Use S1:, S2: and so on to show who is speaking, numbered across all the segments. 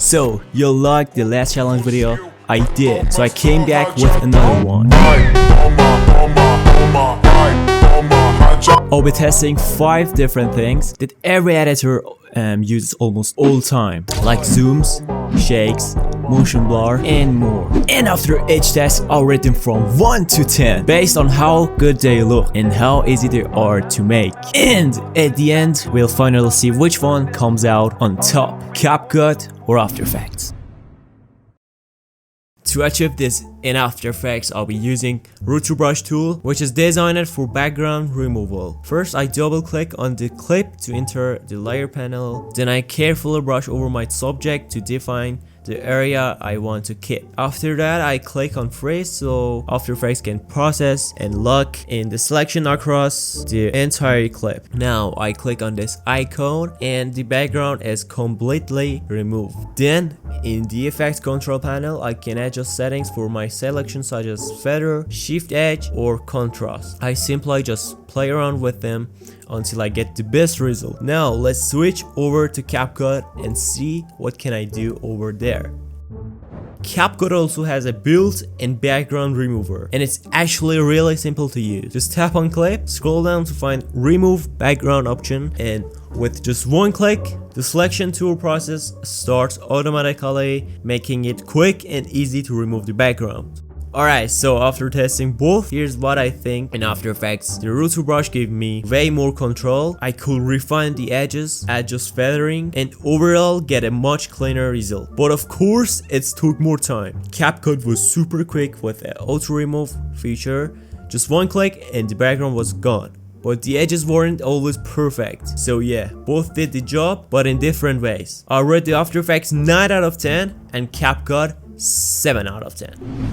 S1: So, you liked the last challenge video? I did, so I came back with another one. I'll be testing 5 different things that every editor uses almost all the time, like zooms, shakes, motion blur, and more. And after each test, I'll rate them from 1 to 10 based on how good they look and how easy they are to make. And at the end, we'll finally see which one comes out on top, CapCut or After Effects. To achieve this in After Effects, I'll be using Root Brush tool, which is designed for background removal. First, I double click on the clip to enter the layer panel. Then I carefully brush over my subject to define the area I want to keep. After that, I click on freeze so After Effects can process and lock in the selection across the entire clip. Now I click on this icon and the background is completely removed. Then in the effects control panel, I can adjust settings for my selection such as feather, shift edge, or contrast. I simply just play around with them until I get the best result. Now let's switch over to CapCut and see what can I do over there. CapCut also has a built-in background remover, and it's actually really simple to use. Just tap on clip, scroll down to find remove background option, and with just one click, the selection tool process starts automatically, making it quick and easy to remove the background. Alright, so after testing both, here's what I think in After Effects. The Root Brush gave me way more control. I could refine the edges, adjust feathering, and overall get a much cleaner result. But of course, it took more time. CapCut was super quick with an auto remove feature. Just one click and the background was gone. But the edges weren't always perfect. So yeah, both did the job, but in different ways. I rate the After Effects 9 out of 10 and CapCut 7 out of 10.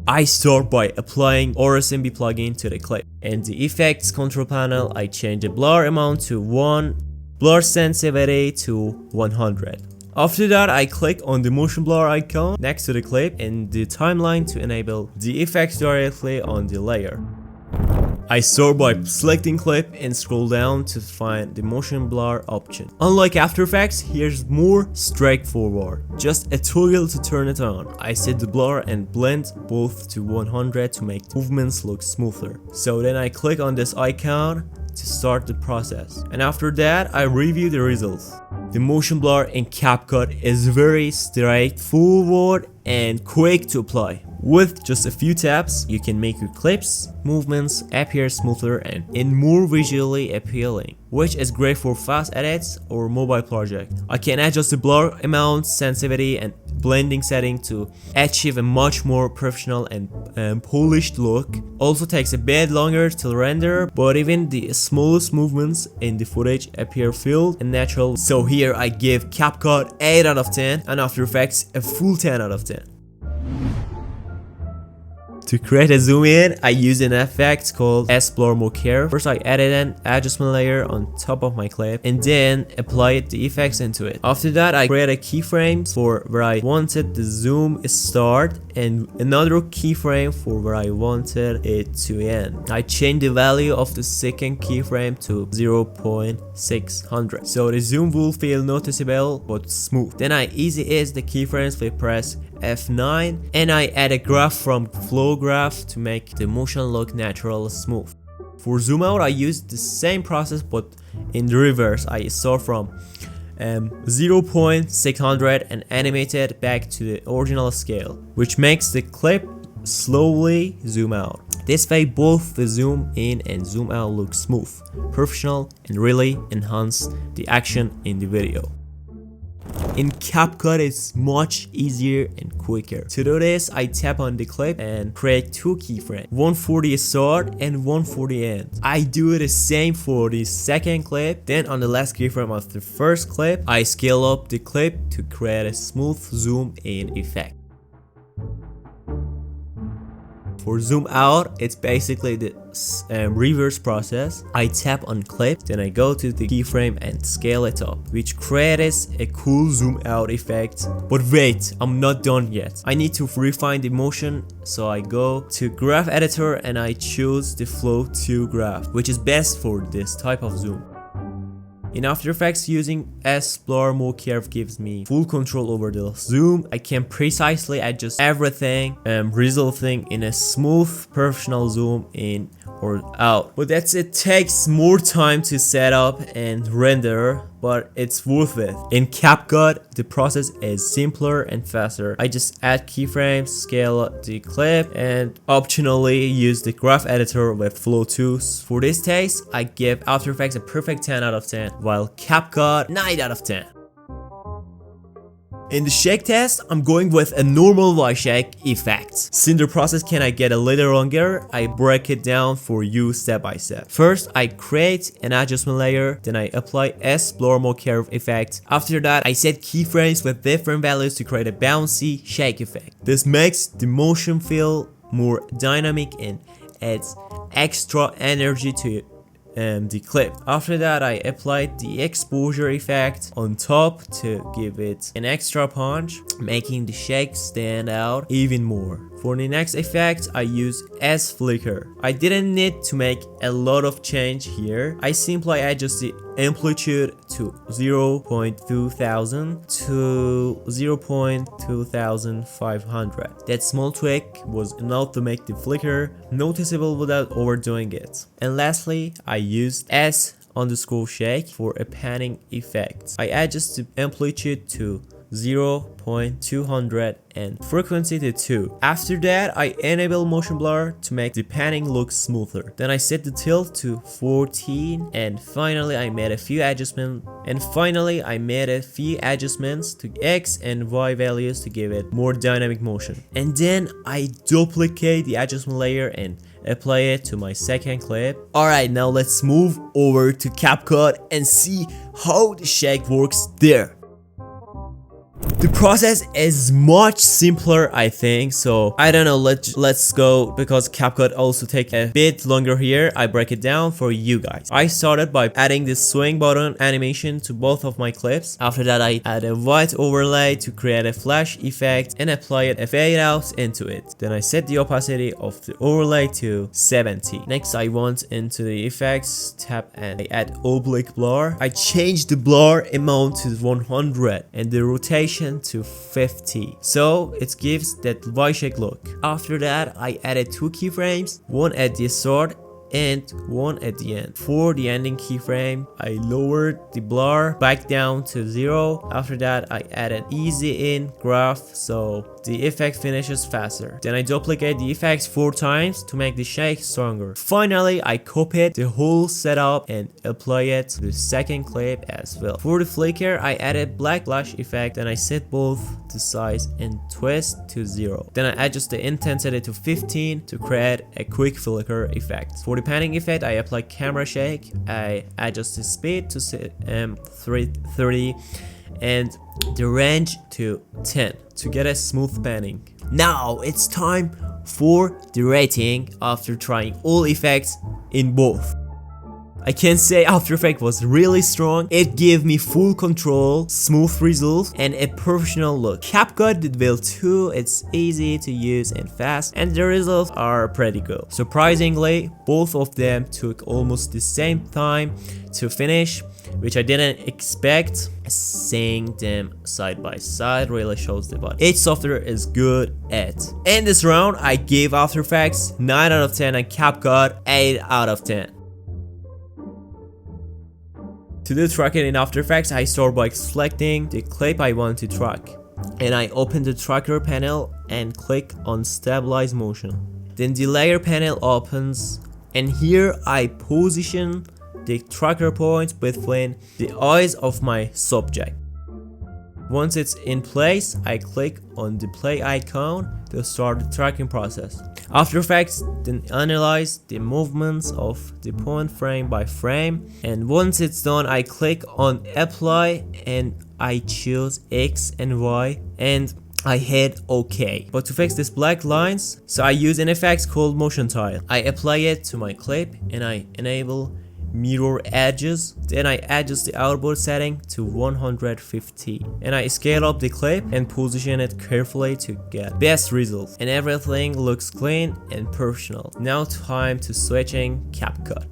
S1: I start by applying RSMB plugin to the clip. In the effects control panel, I change the blur amount to 1, blur sensitivity to 100. After that, I click on the motion blur icon next to the clip in the timeline to enable the effects directly on the layer. I start by selecting clip and scroll down to find the motion blur option. Unlike After Effects, here's more straightforward. Just a toggle to turn it on. I set the blur and blend both to 100 to make movements look smoother. So then I click on this icon to start the process. And after that, I review the results. The motion blur in CapCut is very straightforward and quick to apply. With just a few taps, you can make your clips, movements appear smoother and more visually appealing, which is great for fast edits or mobile project. I can adjust the blur amount, sensitivity, and blending setting to achieve a much more professional and polished look. Also takes a bit longer to render, but even the smallest movements in the footage appear filled and natural. So here I give CapCut 8 out of 10 and After Effects a full 10 out of 10. To create a zoom in, I use an effect called S-Blur Mocker. First, I added an adjustment layer on top of my clip and then applied the effects into it. After that, I created a keyframe for where I wanted the zoom start and another keyframe for where I wanted it to end. I changed the value of the second keyframe to 0.600, so the zoom will feel noticeable but smooth. Then I easy ease the keyframes with press F9 and I add a graph from flow graph to make the motion look natural and smooth. For zoom out, I use the same process but in the reverse. I start from 0.600 and animate it back to the original scale, which makes the clip slowly zoom out. This way both the zoom in and zoom out look smooth, professional, and really enhance the action in the video. In CapCut, it's much easier and quicker. To do this, I tap on the clip and create 2 keyframes, one for the start and one for the end. I do the same for the second clip. Then on the last keyframe of the first clip, I scale up the clip to create a smooth zoom in effect. For zoom out, it's basically the reverse process. I tap on clip, then I go to the keyframe and scale it up, which creates a cool zoom out effect. But wait, I'm not done yet. I need to refine the motion, so I go to graph editor and I choose the flow 2 graph, which is best for this type of zoom. In After Effects, using S blur mode curve gives me full control over the zoom. I can precisely adjust everything, resulting in a smooth professional zoom in or out. But it takes more time to set up and render, but it's worth it. In CapCut, the process is simpler and faster. I just add keyframes, scale the clip, and optionally use the graph editor with Flow tools. For this taste, I give After Effects a perfect 10 out of 10, while CapCut 9 out of 10. In the shake test, I'm going with a normal Y shake effect. Since the process can get a little longer, I break it down for you step by step. First, I create an adjustment layer, then I apply S blur mode curve effect. After that, I set keyframes with different values to create a bouncy shake effect. This makes the motion feel more dynamic and adds extra energy to the clip. After that, I applied the exposure effect on top to give it an extra punch, making the shake stand out even more. For the next effect, I use S flicker. I didn't need to make a lot of change here. I simply adjust the amplitude to 0.2000 to 0.2500. That small tweak was enough to make the flicker noticeable without overdoing it. And lastly, I used S_shake for a panning effect. I adjust the amplitude to 0.200 and frequency to 2. After that, I enable motion blur to make the panning look smoother. Then I set the tilt to 14, and finally I made a few adjustments. To X and Y values to give it more dynamic motion. And then I duplicate the adjustment layer and apply it to my second clip. Alright, now let's move over to CapCut and see how the shake works there. The process is much simpler, I think, so I don't know, let's go, because CapCut also take a bit longer here. I break it down for you guys. I started by adding this swing button animation to both of my clips. After that, I add a white overlay to create a flash effect and apply a fade out into it. Then I set the opacity of the overlay to 70. Next, I went into the effects tab and I add oblique blur. I change the blur amount to 100 and the rotation to 50, so it gives that Y-shake look. After that, I added 2 keyframes, one at the start and one at the end. For the ending keyframe, I lowered the blur back down to 0. After that, I added easy in graph so the effect finishes faster. Then I duplicate the effects 4 times to make the shake stronger. Finally, I copied the whole setup and apply it to the second clip as well. For the flicker, I added black flash effect and I set both the size and twist to 0. Then I adjust the intensity to 15 to create a quick flicker effect. For the panning effect, I apply camera shake. I adjust the speed to 330 and the range to 10 to get a smooth panning. Now it's time for the rating after trying all effects in both. I can say After Effects was really strong. It gave me full control, smooth results, and a professional look. CapCut did well too. It's easy to use and fast, and the results are pretty good. Surprisingly, both of them took almost the same time to finish, which I didn't expect. Seeing them side by side really shows the what each software is good at. In this round, I gave After Effects 9 out of 10 and CapCut 8 out of 10. To do tracking in After Effects, I start by selecting the clip I want to track. And I open the tracker panel and click on stabilize motion. Then the layer panel opens, and here I position the tracker point between the eyes of my subject. Once it's in place, I click on the play icon to start the tracking process. After Effects then analyze the movements of the point frame by frame, and once it's done, I click on apply and I choose X and Y and I hit OK. But to fix these black lines, so I use an effect called motion tile. I apply it to my clip and I enable mirror edges. Then I adjust the output setting to 150 and I scale up the clip and position it carefully to get best results, and everything looks clean and professional. Now time to switching CapCut.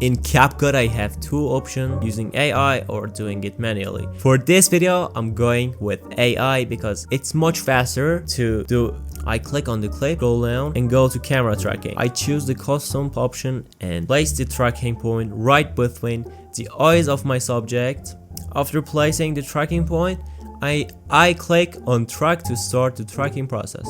S1: In CapCut I have two options, using AI or doing it manually. For this video I'm going with AI because it's much faster to do. I click on the clip, scroll down and go to camera tracking. I choose the custom option and place the tracking point right between the eyes of my subject. After placing the tracking point, I click on track to start the tracking process.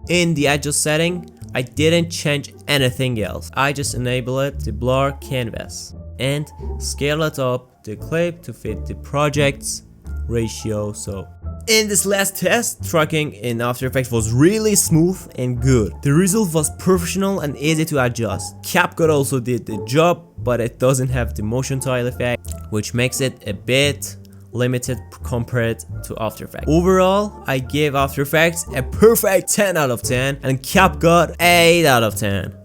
S1: In the adjust setting, I didn't change anything else. I just enabled the blur canvas and scale it up the clip to fit the project's ratio. So in this last test, tracking in After Effects was really smooth and good. The result was professional and easy to adjust. CapCut also did the job, but it doesn't have the motion tile effect, which makes it a bit limited compared to After Effects. Overall, I gave After Effects a perfect 10 out of 10 and CapCut 8 out of 10.